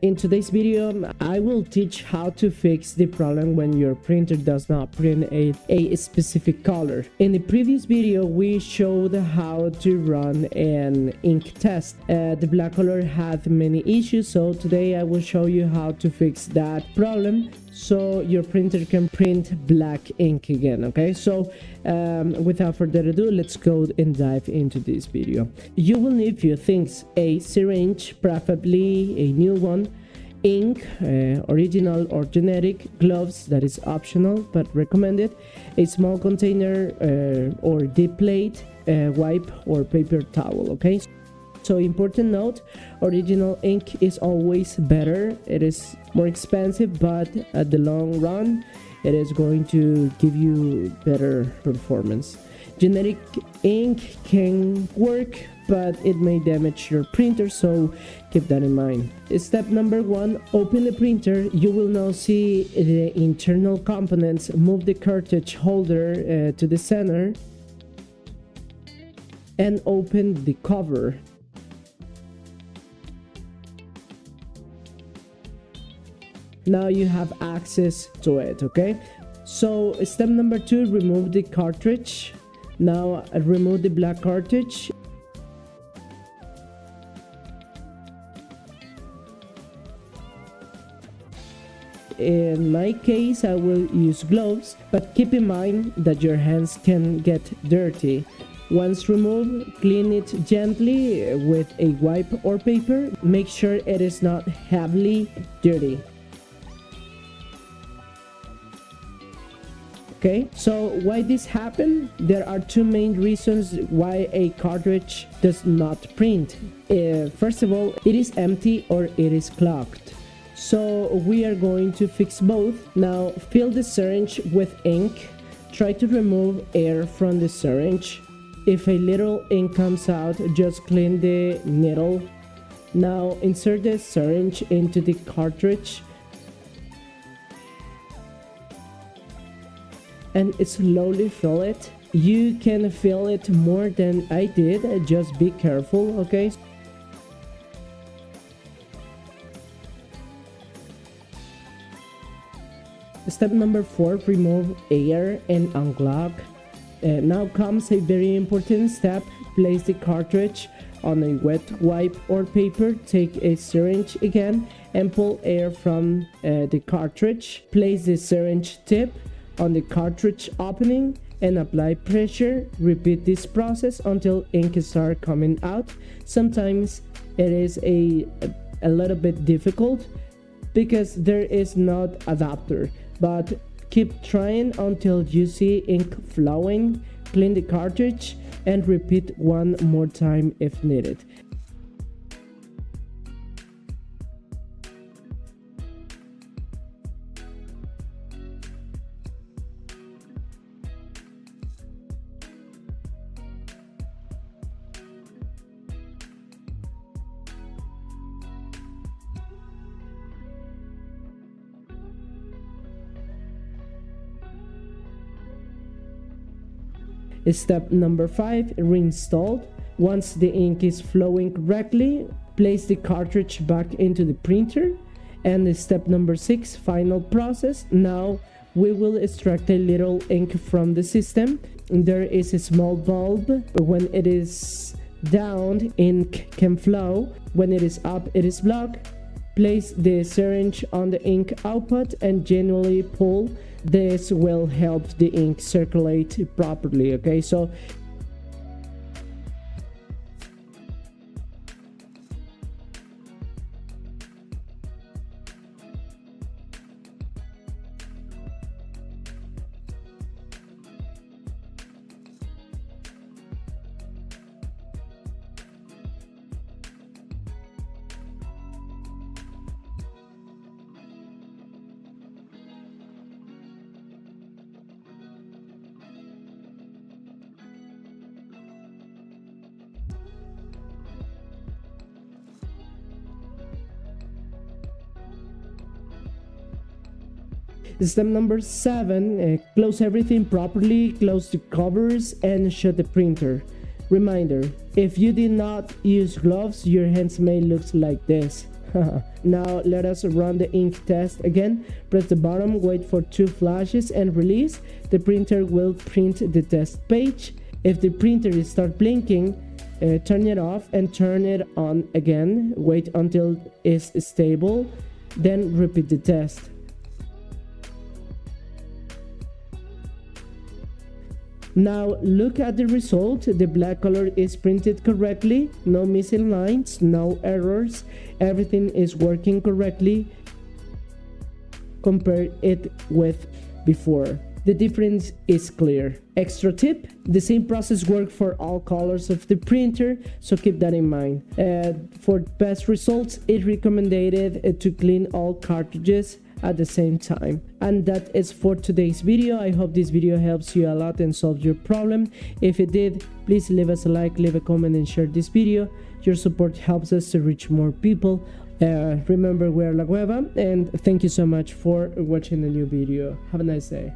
In today's video, I will teach how to fix the problem when your printer does not print a specific color. In the previous video, we showed how to run an ink test. The black color had many issues, so today I will show you how to fix that problem so your printer can print black ink again. Okay, so without further ado, let's go and dive into this video. You will need few things: a syringe, preferably a new one, ink, original or generic, gloves, that is optional but recommended, a small container or dip plate, wipe or paper towel. Okay, so important note, original ink is always better. It is more expensive, but at the long run it is going to give you better performance. Generic ink can work, but it may damage your printer, so keep that in mind. Step number 1, open the printer. You will now see the internal components. Move the cartridge holder to the center and open the cover. Now you have access to it. Okay, so step number 2, remove the cartridge. Now remove the black cartridge. In my case, I will use gloves, but keep in mind that your hands can get dirty. Once removed, clean it gently with a wipe or paper. Make sure it is not heavily dirty. Okay, so why this happened? There are two main reasons why a cartridge does not print. First of all, it is empty or it is clogged. So we are going to fix both. Now fill the syringe with ink. Try to remove air from the syringe. If a little ink comes out, just clean the needle. Now insert the syringe into the cartridge and slowly fill it. You can fill it more than I did, just be careful. Okay, step number 4, remove air and unclog. Now comes a very important step. Place the cartridge on a wet wipe or paper. Take a syringe again and pull air from the cartridge. Place the syringe tip on the cartridge opening and apply pressure. Repeat this process until ink starts coming out. Sometimes it is a little bit difficult because there is not adapter, but keep trying until you see ink flowing. Clean the cartridge and repeat one more time if needed. Step number 5, reinstall. Once the ink is flowing correctly, place the cartridge back into the printer. And step number 6, final process. Now we will extract a little ink from the system. There is a small bulb. When it is down, ink can flow. When it is up, it is blocked. Place the syringe on the ink output and gently pull. This will help the ink circulate properly. Okay, so step number 7, close everything properly, close the covers and shut the printer. Reminder, if you did not use gloves, your hands may look like this. Now let us run the ink test again. Press the button, wait for 2 flashes and release. The printer will print the test page. If the printer starts blinking, turn it off and turn it on again. Wait until it's stable, then repeat the test. Now look at the result. The black color is printed correctly, no missing lines, no errors, everything is working correctly. Compare it with before. The difference is clear. Extra tip, the same process works for all colors of the printer, so keep that in mind. For best results, it's recommended to clean all cartridges at the same time. And that is for today's video. I hope this video helps you a lot and solves your problem. If it did, please leave us a like, leave a comment and share this video. Your support helps us to reach more people. Remember, we are WEBA, and thank you so much for watching the new video. Have a nice day.